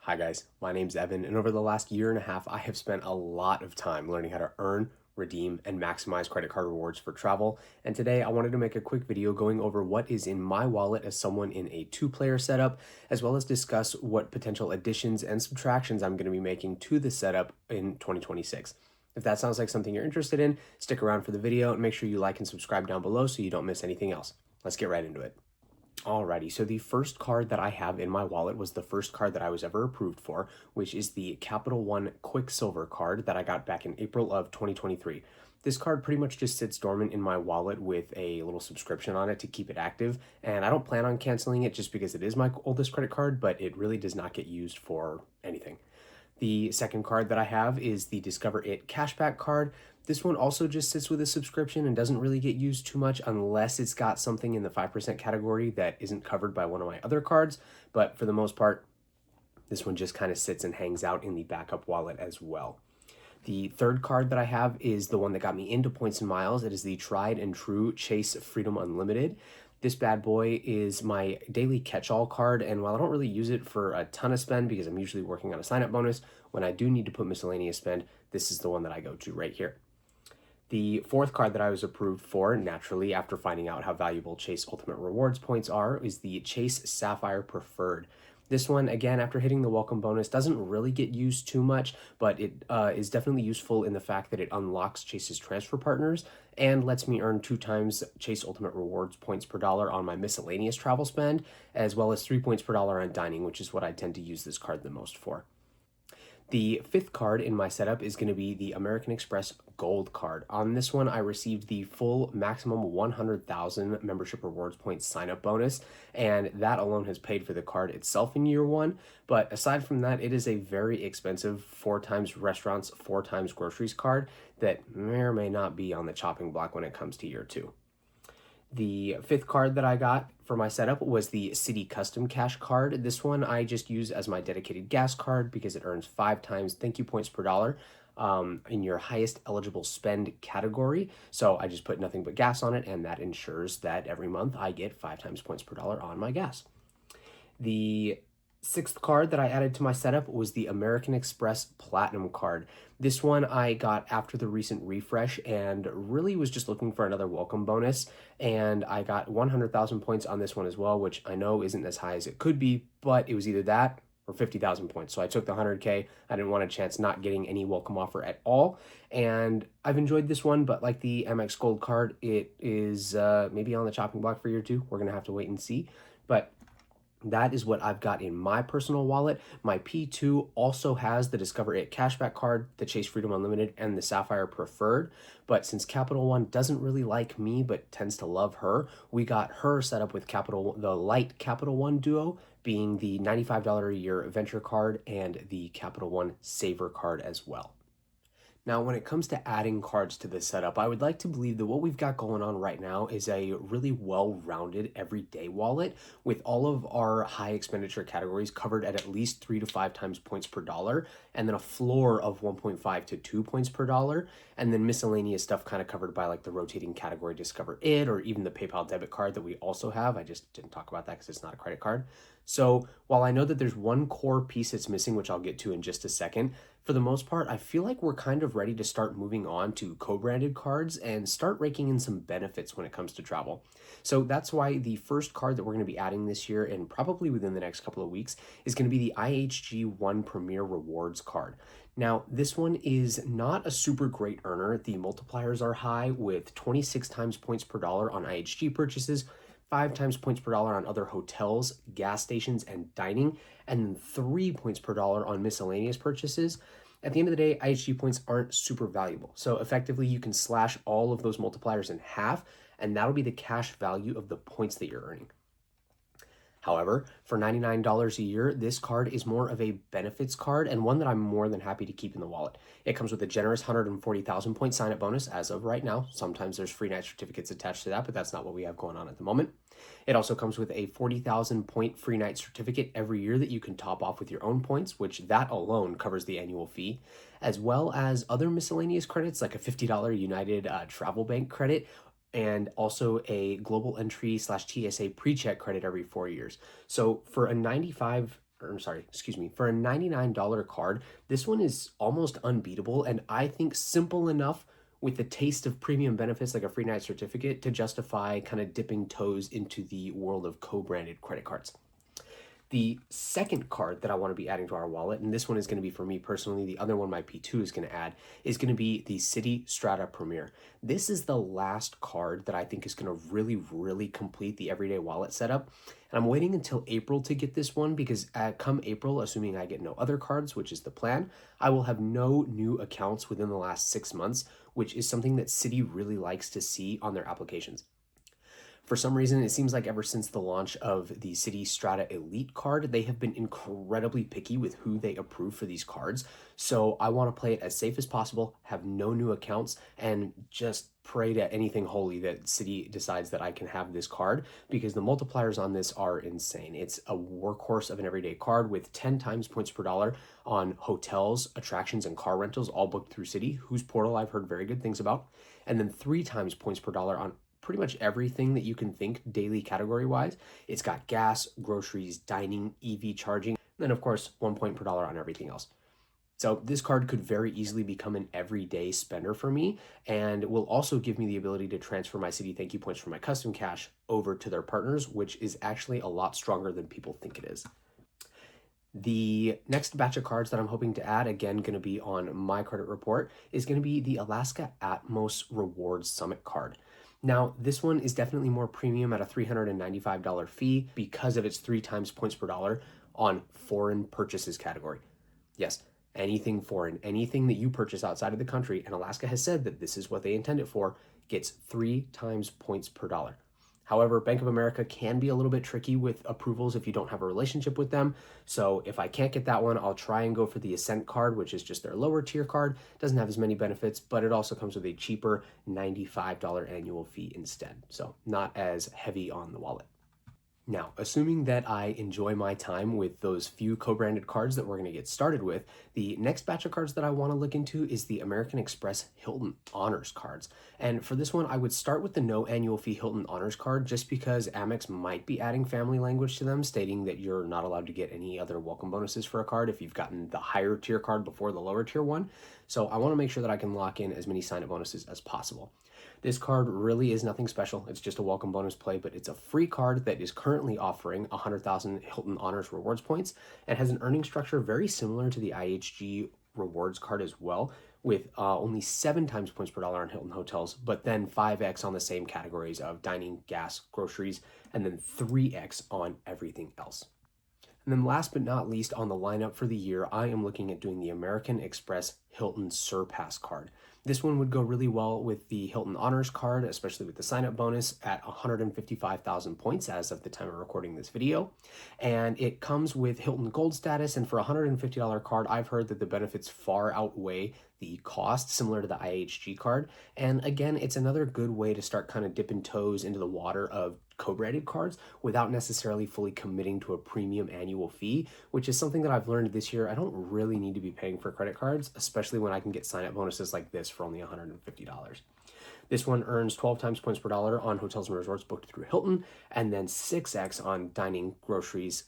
Hi guys, my name's Evan, and over the last year and a half, I have spent a lot of time learning how to earn, redeem, and maximize credit card rewards for travel. And today I wanted to make a quick video going over what is in my wallet as someone in a two-player setup, as well as discuss what potential additions and subtractions I'm going to be making to the setup in 2026. If that sounds like something you're interested in, stick around for the video and make sure you like and subscribe down below so you don't miss anything else. Let's get right into it. Alrighty, so the first card that I have in my wallet was the first card that I was ever approved for, which is the Capital One Quicksilver card that I got back in April of 2023. This card pretty much just sits dormant in my wallet with a little subscription on it to keep it active, and I don't plan on canceling it just because it is my oldest credit card, but it really does not get used for anything. The second card that I have is the Discover It Cashback card. This one also just sits with a subscription and doesn't really get used too much unless it's got something in the 5% category that isn't covered by one of my other cards. But for the most part, this one just kind of sits and hangs out in the backup wallet as well. The third card that I have is the one that got me into points and miles. It is the tried and true Chase Freedom Unlimited. This bad boy is my daily catch-all card, and while I don't really use it for a ton of spend because I'm usually working on a sign-up bonus, when I do need to put miscellaneous spend, this is the one that I go to right here. The fourth card that I was approved for, naturally, after finding out how valuable Chase Ultimate Rewards points are, is the Chase Sapphire Preferred. This one, again, after hitting the welcome bonus, doesn't really get used too much, but it is definitely useful in the fact that it unlocks Chase's transfer partners and lets me earn 2 times Chase Ultimate Rewards points per dollar on my miscellaneous travel spend, as well as 3 points per dollar on dining, which is what I tend to use this card the most for. The fifth card in my setup is going to be the American Express Gold card. On this one, I received the full maximum 100,000 membership rewards points sign-up bonus, and that alone has paid for the card itself in year one. But aside from that, it is a very expensive 4 times restaurants, 4 times groceries card that may or may not be on the chopping block when it comes to year two. The fifth card that I got for my setup was the Citi Custom Cash card. This one I just use as my dedicated gas card because it earns 5 times thank you points per dollar in your highest eligible spend category. So I just put nothing but gas on it, and that ensures that every month I get 5 times points per dollar on my gas. The sixth card that I added to my setup was the American Express Platinum card. This one I got after the recent refresh and really was just looking for another welcome bonus. And I got 100,000 points on this one as well, which I know isn't as high as it could be, but it was either that or 50,000 points. So I took the 100K. I didn't want a chance not getting any welcome offer at all. And I've enjoyed this one, but like the MX Gold card, it is maybe on the chopping block for year two. We're going to have to wait and see. But that is what I've got in my personal wallet. My P2 also has the Discover It Cashback card, the Chase Freedom Unlimited, and the Sapphire Preferred. But since Capital One doesn't really like me but tends to love her, we got her set up with the Light Capital One Duo, being the $95 a year Venture card and the Capital One Saver card as well. Now, when it comes to adding cards to this setup, I would like to believe that what we've got going on right now is a really well-rounded everyday wallet with all of our high expenditure categories covered at least 3 to 5 times points per dollar, and then a floor of 1.5 to 2 points per dollar, and then miscellaneous stuff kind of covered by like the rotating category Discover It, or even the PayPal debit card that we also have. I just didn't talk about that because it's not a credit card. So while I know that there's one core piece that's missing, which I'll get to in just a second, for the most part, I feel like we're kind of ready to start moving on to co-branded cards and start raking in some benefits when it comes to travel. So that's why the first card that we're going to be adding this year, and probably within the next couple of weeks, is going to be the IHG One Premier Rewards card. Now, this one is not a super great earner. The multipliers are high with 26 times points per dollar on IHG purchases, 5 times points per dollar on other hotels, gas stations, and dining, and then 3 points per dollar on miscellaneous purchases. At the end of the day, IHG points aren't super valuable. So effectively, you can slash all of those multipliers in half, and that'll be the cash value of the points that you're earning. However, for $99 a year, this card is more of a benefits card and one that I'm more than happy to keep in the wallet. It comes with a generous 140,000 point sign-up bonus as of right now. Sometimes there's free night certificates attached to that, but that's not what we have going on at the moment. It also comes with a 40,000 point free night certificate every year that you can top off with your own points, which that alone covers the annual fee, as well as other miscellaneous credits like a $50 United Travel Bank credit and also a global entry / TSA pre-check credit every 4 years. So for a 95 or sorry, excuse me, for a $99 card, this one is almost unbeatable and I think simple enough with the taste of premium benefits like a free night certificate to justify kind of dipping toes into the world of co-branded credit cards. The second card that I want to be adding to our wallet, and this one is going to be for me personally, the other one my P2 is going to add, is going to be the Citi Strata Premier. This is the last card that I think is going to really complete the everyday wallet setup. And I'm waiting until April to get this one because come April, assuming I get no other cards, which is the plan, I will have no new accounts within the last 6 months, which is something that Citi really likes to see on their applications. For some reason, it seems like ever since the launch of the Citi Strata Elite card, they have been incredibly picky with who they approve for these cards. So I want to play it as safe as possible, have no new accounts, and just pray to anything holy that Citi decides that I can have this card because the multipliers on this are insane. It's a workhorse of an everyday card with 10 times points per dollar on hotels, attractions, and car rentals, all booked through Citi, whose portal I've heard very good things about, and then 3 times points per dollar on pretty much everything that you can think daily category wise. It's got gas, groceries, dining, EV charging, and then of course 1 point per dollar on everything else. So this card could very easily become an everyday spender for me and will also give me the ability to transfer my Citi thank you points from my custom cash over to their partners, which is actually a lot stronger than people think it is. The next batch of cards that I'm hoping to add, again, going to be on my credit report, is going to be the Alaska Atmos Rewards Summit card. Now, this one is definitely more premium at a $395 fee because of its 3 times points per dollar on foreign purchases category. Yes, anything foreign, anything that you purchase outside of the country, and Alaska has said that this is what they intend it for, gets 3 times points per dollar. However, Bank of America can be a little bit tricky with approvals if you don't have a relationship with them. So if I can't get that one, I'll try and go for the Ascent card, which is just their lower tier card. Doesn't have as many benefits, but it also comes with a cheaper $95 annual fee instead. So not as heavy on the wallet. Now, assuming that I enjoy my time with those few co-branded cards that we're going to get started with, the next batch of cards that I want to look into is the American Express Hilton Honors cards. And for this one, I would start with the no annual fee Hilton Honors card just because Amex might be adding family language to them, stating that you're not allowed to get any other welcome bonuses for a card if you've gotten the higher tier card before the lower tier one. So I want to make sure that I can lock in as many sign-up bonuses as possible. This card really is nothing special. It's just a welcome bonus play, but it's a free card that is currently offering 100,000 Hilton Honors rewards points and has an earning structure very similar to the IHG rewards card as well, with only 7 times points per dollar on Hilton hotels, but then 5x on the same categories of dining, gas, groceries, and then 3x on everything else. And then last but not least on the lineup for the year, I am looking at doing the American Express Hilton Surpass card. This one would go really well with the Hilton Honors card, especially with the sign-up bonus at 155,000 points as of the time of recording this video. And it comes with Hilton Gold status, and for a $150 card, I've heard that the benefits far outweigh the cost, similar to the IHG card. And again, it's another good way to start kind of dipping toes into the water of co-branded cards without necessarily fully committing to a premium annual fee, which is something that I've learned this year. I don't really need to be paying for credit cards, especially when I can get sign-up bonuses like this for only $150. This one earns 12 times points per dollar on hotels and resorts booked through Hilton, and then 6x on dining, groceries,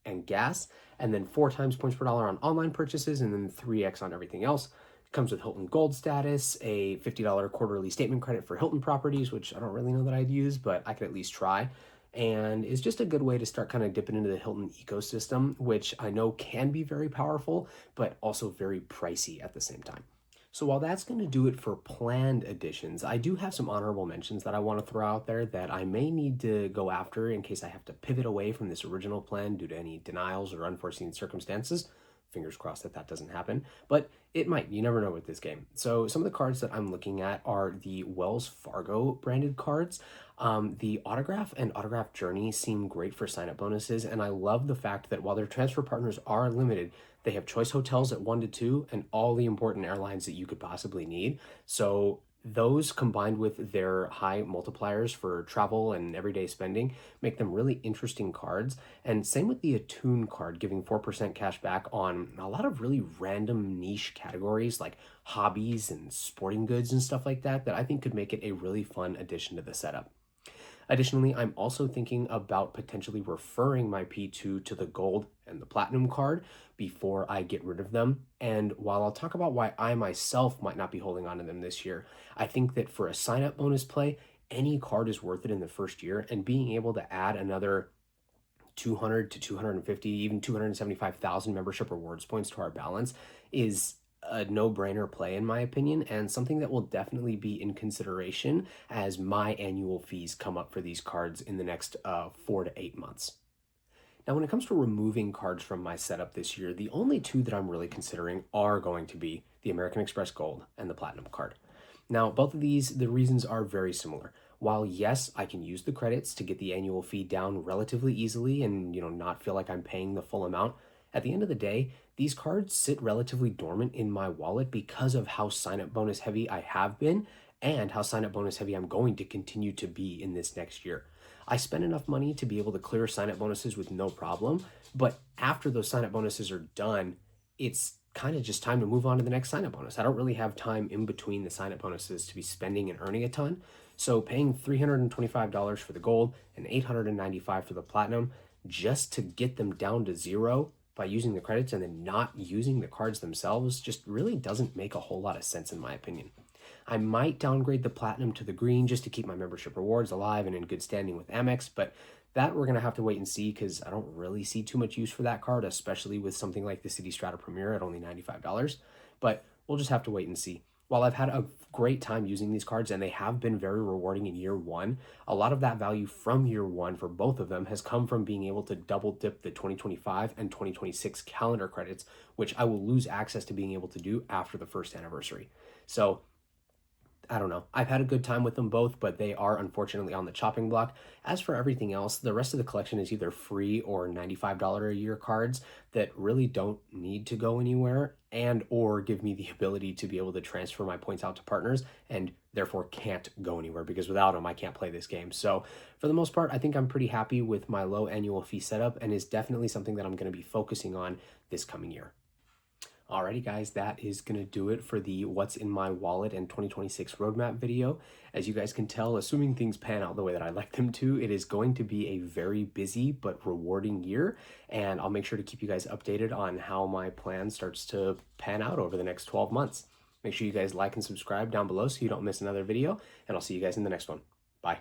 and gas, and then 4 times points per dollar on online purchases, and then 3x on everything else. Comes with Hilton Gold status, a $50 quarterly statement credit for Hilton properties, which I don't really know that I'd use, but I could at least try. And is just a good way to start kind of dipping into the Hilton ecosystem, which I know can be very powerful, but also very pricey at the same time. So while that's going to do it for planned additions, I do have some honorable mentions that I want to throw out there that I may need to go after in case I have to pivot away from this original plan due to any denials or unforeseen circumstances. Fingers crossed that that doesn't happen, but it might. You never know with this game. So some of the cards that I'm looking at are the Wells Fargo branded cards. The Autograph and Autograph Journey seem great for sign-up bonuses, and I love the fact that while their transfer partners are limited, they have choice hotels at 1 to 2 and all the important airlines that you could possibly need. So those combined with their high multipliers for travel and everyday spending make them really interesting cards. And same with the Attune card, giving 4% cash back on a lot of really random niche categories like hobbies and sporting goods and stuff like that, that I think could make it a really fun addition to the setup. Additionally, I'm also thinking about potentially referring my P2 to the gold and the platinum card before I get rid of them. And while I'll talk about why I myself might not be holding on to them this year, I think that for a sign up bonus play, any card is worth it in the first year, and being able to add another 200 to 250, even 275,000 membership rewards points to our balance is a no-brainer play in my opinion, and something that will definitely be in consideration as my annual fees come up for these cards in the next 4 to 8 months. Now, when it comes to removing cards from my setup this year, the only two that I'm really considering are going to be the American Express Gold and the Platinum card. Now, both of these, the reasons are very similar. While yes, I can use the credits to get the annual fee down relatively easily and, not feel like I'm paying the full amount, at the end of the day, these cards sit relatively dormant in my wallet because of how sign-up bonus heavy I have been and how sign-up bonus heavy I'm going to continue to be in this next year. I spend enough money to be able to clear sign-up bonuses with no problem, but after those sign-up bonuses are done, it's kind of just time to move on to the next sign-up bonus. I don't really have time in between the sign-up bonuses to be spending and earning a ton. So paying $325 for the gold and $895 for the platinum just to get them down to zero by using the credits and then not using the cards themselves just really doesn't make a whole lot of sense in my opinion. I might downgrade the platinum to the green just to keep my membership rewards alive and in good standing with Amex, but that we're going to have to wait and see because I don't really see too much use for that card, especially with something like the City Strata Premier at only $95. But we'll just have to wait and see. While I've had a great time using these cards and they have been very rewarding in year one, a lot of that value from year one for both of them has come from being able to double dip the 2025 and 2026 calendar credits, which I will lose access to being able to do after the first anniversary. So I don't know. I've had a good time with them both, but they are unfortunately on the chopping block. As for everything else, the rest of the collection is either free or $95 a year cards that really don't need to go anywhere and or give me the ability to be able to transfer my points out to partners and therefore can't go anywhere because without them I can't play this game. So for the most part, I think I'm pretty happy with my low annual fee setup and is definitely something that I'm going to be focusing on this coming year. Alrighty guys, that is going to do it for the What's in My Wallet and 2026 Roadmap video. As you guys can tell, assuming things pan out the way that I like them to, it is going to be a very busy but rewarding year, and I'll make sure to keep you guys updated on how my plan starts to pan out over the next 12 months. Make sure you guys like and subscribe down below so you don't miss another video, and I'll see you guys in the next one. Bye.